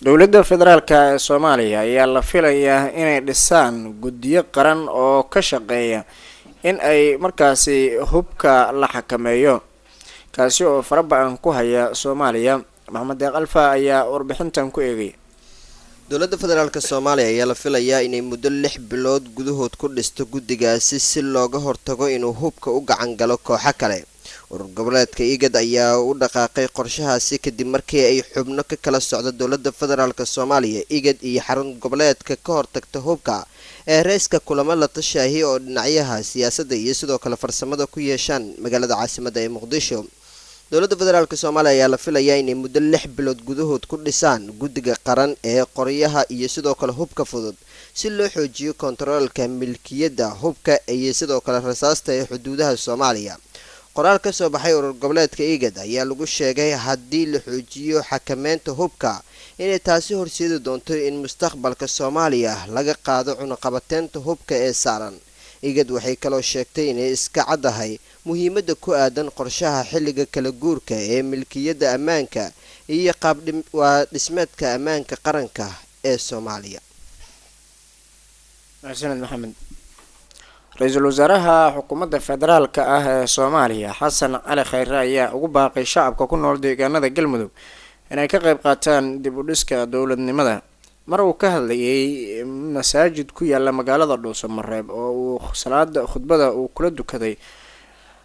dowladda federaalka ee Soomaaliya ayaa la filayaa inay dhisaan guddiyo qaran oo ka shaqeeya in ay markaasi hubka la xakameeyo kaasi oo faraba'an ku haya Soomaaliya. Maxamed Deeq Alfa ayaa warbixintan ku eegay. dowladda federaalka Soomaaliya ayaa la filayaa inay muddo 6 bilood gudahood ku dhisto guddigaasi si looga hortago inuu hubka u gacan galo kooxo kale. urur goboleedka IGAD ayaa u dhaqaaqay qorshahaasi kadib markii ay xubno ka kala socda dowladda federaalka Soomaaliya IGAD iyo xarun goboleedka ka hortagta hubka ee reeska kulamo la tashahay oo dhinacyaha siyaasadda iyo sidoo kale farsamada ku yeeshaan magaalada caasimadda ee Muqdisho. dowladda federaalka Soomaaliya ayaa la filayaa inay muddo 6 bilood gudahood ku dhisaan guddiga qaran ee qoryaha iyo sidoo kale hubka fudud si loo xoojiyo kontaroolka milkiyadda hubka iyo sidoo kale rasaasta ee xuduudaha Soomaaliya. qoraal ka soo baxay urur goboleedka IGAD ayaa lagu sheegay haddii la xoojiyo xakameynta hubka inay taasi horseedi doonto in mustaqbalka Soomaaliya laga qaado cunaqabateynta hubka ee saaran. IGAD waxay kaloo sheegtay inay iska cadahay muhiimadda ku aadan qorshaha xilliga kala guurka ee milkiyadda ammaanka iyo dhismeedka ammaanka qaranka ee Soomaaliya. Maxamed Ra'iisul Wasaaraha Xukuumadda Federaalka ah ee Soomaaliya Xasan Cali Khayre ayaa ugu baaqay shacabka ku nool deegaanada Galmudug inay ka qayb qaataan dib u dhiska dowladnimada. mar uu ka hadlayay masaajid ku yaala magaalada Dhuusamareeb oo uu salaada khudbada uu kula dukaday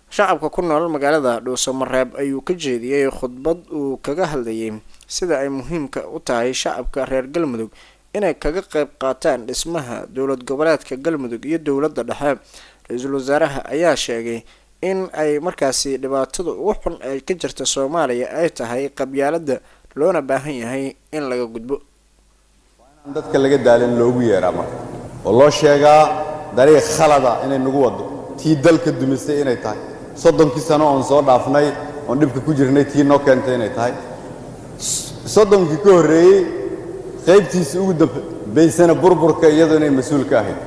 shacabka ku nool magaalada Dhuusamareeb ayuu ka jeediyay khudbad uu kaga hadlayay sida ay muhiimka u tahay shacabka reer Galmudug inay kaga qayb qaataan dhismaha dowlad goboleedka Galmudug iyo dowladda dhexe. Ra'iisul Wasaaraha ayaa sheegay in ay markaasi dhibaatada ugu xun ee ka jirta Soomaaliya ay tahay qabyaaladda loona baahan yahay in laga gudbo. dadka laga daalin loogu yeeraa marka oo loo sheegaa dariiq khalada inay nagu wado tii dalka dumisay inay tahay 30 sano oo soo dhaafnay oo dhibka ku jirnay tii noo keentay inay tahay 30 ka horeeyay qaybtiisa ugu dambeysana burburka iyadoo inay mas'uul ka ahayd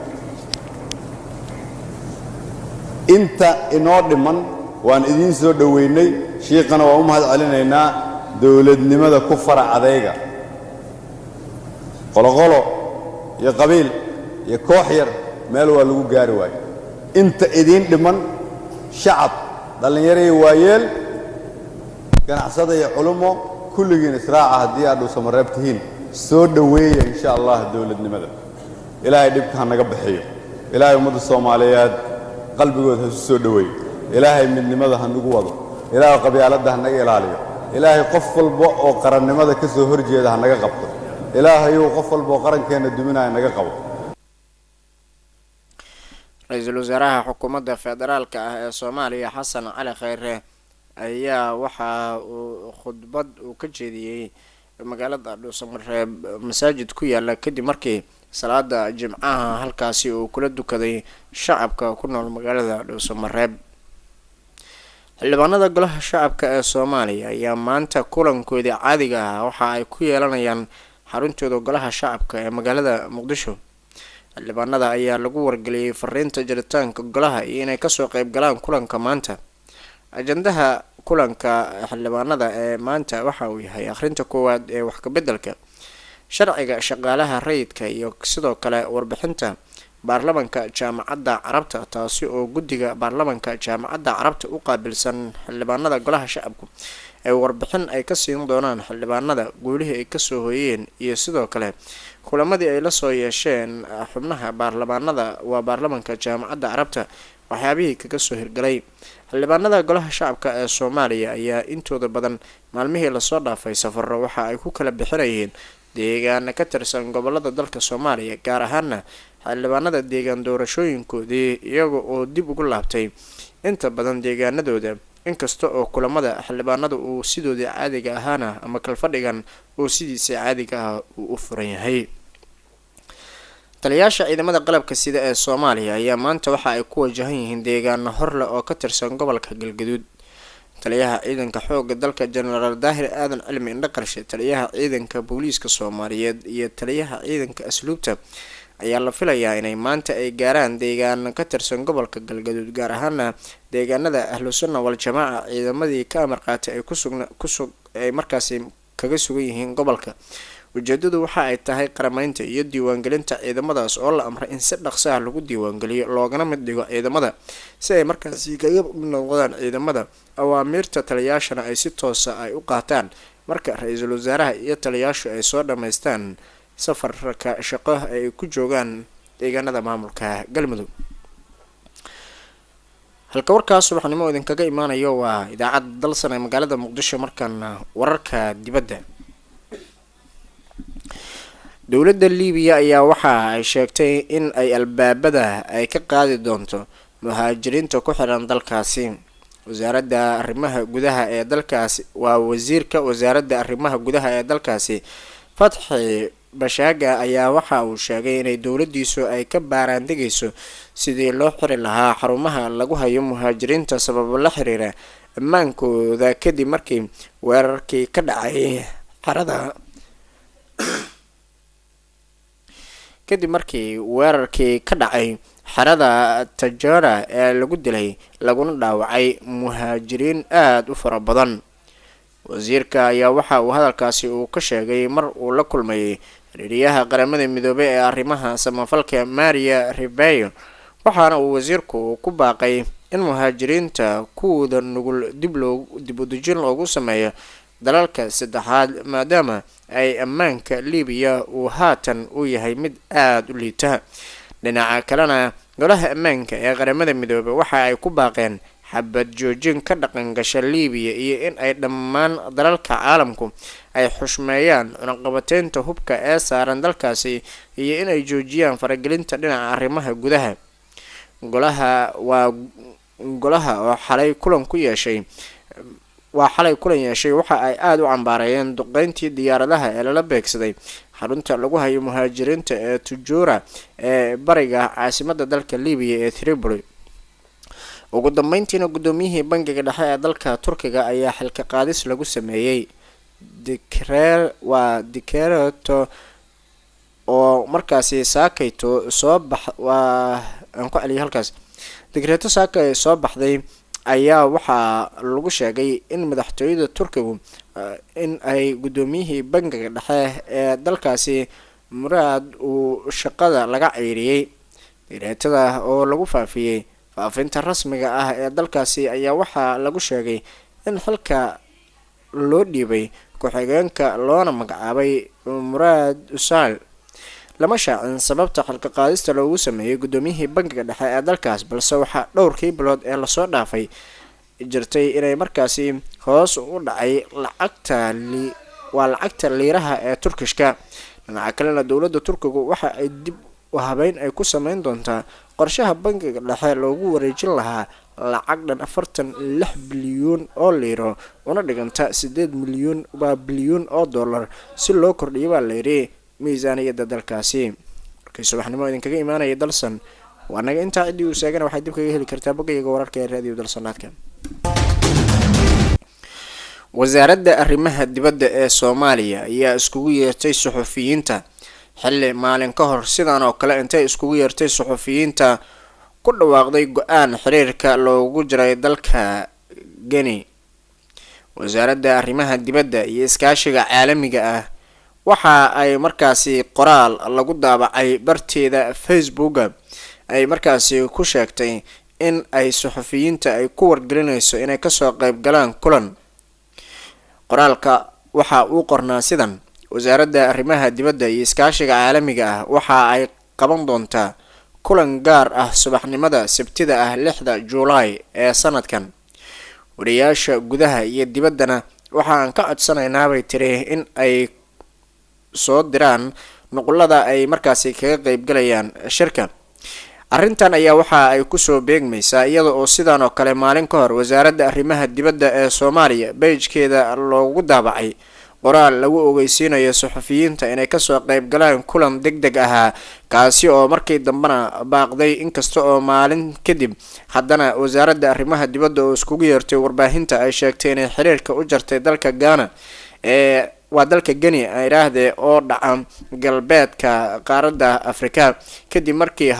inta inoo dhiman waan idin soo dhaweynay sheekana waa u mahad celinaynaa dawladnimada ku fara adayga qolo iyo qabiil iyo koox yar meel waa lagu gaari waay inta idin dhiman shacab dhalinyaro waayeel ganacsada iyo culumo kulligiin israaca haddii aad Dhuusamareeb tihiin soo dhaweeya insha Allah dawladnimada ilaahay dhibka naga bixiyo ilaahay ummadda Soomaaliyeed qalbigooda soo dhaweeyo ilaahay midnimada ha nagu wado ilaahay qabyaaladda ha naga ilaaliyo ilaahay qof walba oo qarannimada ka soo horjeeda ha naga qabto ilaahay uu qof walba qarankeena duminaya naga qabo. Ra'iisul Wasaaraha Xukuumadda Federaalka ah ee Soomaaliya Xasan Cali Khayre ayaa waxa uu khudbad uu ka jeediyay magaalada Dhuusamareeb masaajid ku yaala kadib markii salaada Jimcaha halkaasi uu kula dukaday shacabka ku nool magaalada Dhuusamareeb. xildhibaanada golaha shacabka ee Soomaaliya ayaa maanta kulankoodii caadiga ah waxa ay ku yeelanayaan xaruntooda golaha shacabka ee magaalada Muqdisho. xildhibaanada ayaa lagu wargeliyay fariinta jiritaanka golaha iyo inay kasoo qayb galaan kulanka maanta. ajandaha kulanka xildhibaanada ee maanta waxa uu yahay akhrinta koowaad ee wax ka beddelka sharciga shaqaalaha rayidka iyo sidoo kale warbixinta baarlamaanka jaamacadda Carabta taasi oo guddiga baarlamaanka jaamacadda Carabta u qaabilsan xildhibaanada golaha shacabku ay warbixin ay ka siin doonaan xildhibaanada guulihii ay ka soo hooyeen iyo sidoo kale kulamadii ay la soo yeesheen xubnaha baarlamaanada waa baarlamaanka jaamacadda Carabta waxyaabihii kaga soo hirgalay. xildhibaanada golaha shacabka ee Soomaaliya ayaa intooda badan maalmihii la soo dhaafay safarro waxa ay ku kala bixinayeen deegaano ka tirsan gobolada dalka Soomaaliya gaar ahaan xildhibaanada deegaan doorashooyinkoodii iyaga oo dib ugu laabtay inta badan deegaanadooda inkasta oo kulamada xildhibaanadu uu sidoodii caadiga ahaana ama kalfadhigan uu sidiisa caadiga ah uu u furan yahay. taliyaasha ciidamada qalabka sida ee Soomaaliya ayaa maanta waxa ay ku wajahan yihiin deegaano horle oo ka tirsan gobolka Galgaduud. taliyaha ciidanka xoogga dalka General Daahir Aadan Cilmi Indhaqarshe, taliyaha ciidanka booliiska Soomaaliyeed iyo taliyaha ciidanka asluubta ayaa la filayaa inay maanta ay gaaraan deegaano ka tirsan gobolka Galgaduud gaar ahaan deegaanada Ahlusunna wal Jamaaca ciidamadii ka amar qaatay ay ay markaasi kaga sugan yihiin gobolka. ujeedadu waxa ay tahay qaramaynta iyo diiwaangelinta ciidamadaas oo la amray in si dhaqso ah lagu diiwaangeliyo loogana mid dhigo ciidamada si ay markaasi kaga mid noqdaan ciidamada awaamiirta taliyaashana ay si toosa ay u qaataan marka ra-iisul wasaaraha iyo taliyaashu ay soo dhammaystaan safarka shaqo ay ku joogaan deegaanada maamulka galmudug. halka warkaas subaxnimo idinkaga imaanayo waa idaacadda dalsan ee magaalada muqdisho. markan wararka dibadda, dowladda liibiya ayaa waxa ay sheegtay in ay albaabada ay ka qaadi doonto muhaajiriinta ku xiran dalkaasi. wasaaradda arrimaha gudaha ee dalkaasi waa wasiirka wasaaradda arrimaha gudaha ee dalkaasi Fatxi Bashaaga ayaa waxa uu sheegay inay dowladdiisu ay ka baaraandegayso sidii loo xiri lahaa xarumaha lagu hayo muhaajiriinta sababo la xiriira ammaankooda kadib markii weerarkii ka dhacay xerada Tajara ee lagu dilay laguna dhaawacay muhaajiriin aad u fara badan. wasiirka ayaa waxa uu hadalkaasi uu ka sheegay mar uu la kulmayay xiriiryaha qaramada midoobay ee arrimaha samafalka Maria Ribeiro, waxaana uu wasiirku ku baaqay in muhaajiriinta kuwada nugul dib u dejin loogu sameeyo dalalka saddexaad maadaama ay ammaanka Liibiya uu haatan u yahay mid aad u liita. dhinaca kalena golaha ammaanka ee qaramada midoobay waxa ay ku baaqeen xabad joojin ka dhaqan gasha Liibiya iyo in ay dhammaan dalalka caalamku ay xushmeeyaan cunaqabateynta hubka ee saaran dalkaasi iyo in ay joojiyaan faragelinta dhinaca arrimaha gudaha. golaha oo xalay kulan yeeshay waxa ay aad u cambaareeyeen duqeyntii diyaaradaha ee lala beegsaday xarunta lagu hayo muhaajiriinta ee Tujura ee bariga caasimadda dalka Liibiya ee Tripoli. ugu dambeyntiina gudoomiyihii bangiga dhexe ee dalka Turkiga ayaa xilka qaadis lagu sameeyay dikreeto oo markaasi saakayto soo baxday ayaa waxaa lagu sheegay in madaxtooyada Turkigu in ay gudoomiyihii bangiga dhexe ee dalkaasi Muraad uu shaqada laga ceyriyay. dikreetada oo lagu faafiyay faafinta rasmiga ah ee dalkaasi ayaa waxaa lagu sheegay in xilka loo dhiibay ku-xigeenka loona magacaabay Muraad Usal. lama shaacin sababta xilka qaadista loogu sameeyay gudoomiyihii bangiga dhexe ee dalkaas, balse waxaa dhowrkii bilood ee lasoo dhaafay jirtay inay markaasi hoos u dhacay lacagta liiraha ee Turkishka. dhinaca kalena dowladda Turkigu waxa ay dib u habeyn ay ku sameyn doontaa qorshaha bangiga dhexe loogu wareejin lahaa lacag dhan 46 bilyan oo liiro una dhiganta 8 bilyan oo dollar si loo kordhiyo baa la yiri miisaaniyadda dalkaasi. markii subaxnimo idinkaga imaanaya dalsan waa naga intaa cidii uu sheegana waxay dib kaga heli kartaa bogayga wararka ee raadiyo dalsanaadka. wasaaradda arrimaha dibadda ee Soomaaliya ayaa iskugu yeertay suxufiyiinta xilli maalin ka hor sidaan oo kale intay iskugu yeertay suxufiyiinta ku dhawaaqday go'aan xiriirka loogu jiray dalka Guinea. wasaaradda arrimaha dibadda iyo iskaashiga caalamiga ah waxa ay markaasi qoraal lagu daabacay barteeda Facebook ay markaasi ku sheegtay in ay suxufiyiinta ay ku wargelinayso inay kasoo qayb galaan kulan. qoraalka waxa uu qornaa sidan: wasaaradda arrimaha dibadda iyo iskaashiga caalamiga ah waxa ay qaban doontaa kulan gaar ah subaxnimada Sabtida 6 Juulaay ee sanadkan. wariyaasha gudaha iyo dibaddana waxaan ka codsanaynaa bay tiri in ay soo diraan nuqulada ay markaasi kaga qayb galayaan shirka. arrintan ayaa waxa ay kusoo beegmaysaa iyada oo sidaan oo kale maalin ka hor wasaaradda arrimaha dibadda ee Soomaaliya page-keeda loogu daabacay qoraal lagu ogeysiinayo suxufiyiinta inay kasoo qayb galaan kulan degdeg ah kaasi oo markii dambana baaqday inkasta oo maalin kadib haddana wasaaradda arrimaha dibadda oo iskugu yeertay warbaahinta ay sheegtay inay xiriirka u jartay dalka Ghana waa dalka Guinea ay raahdee oo dhaca galbeedka qaaradda Afrika kadib markii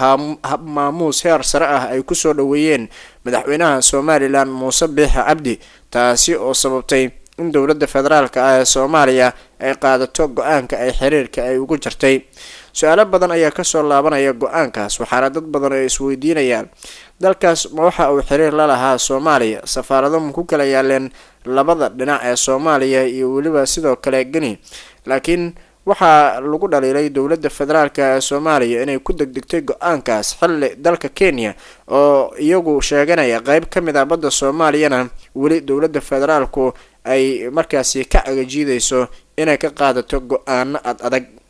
maamuus heer sare ah ay kusoo dhaweeyeen madaxweynaha Somaliland Muuse Biixi Cabdi, taasi oo sababtay in dowladda federaalka ah ee Soomaaliya ay qaadato go-aanka ay xiriirka ay ugu jirtay. su-aalo badan ayaa kasoo laabanaya go-aankaas, waxaana dad badan ay isweydiinayaan dalkaas ma waxa uu xiriir la lahaa Soomaaliya, safaarado ma ku kala yaaleen labada dhinac ee Soomaaliya iyo weliba sidoo kale Guinea. laakiin waxaa lagu dhaliilay dowladda federaalka ee Soomaaliya inay ku degdegtay go-aankaas xilli dalka Kenya oo iyagu sheeganaya qayb ka mid ah badda Soomaaliyana weli dowladda federaalku ay markaasi ka agajiidayso inay ka qaadato go-aano adag.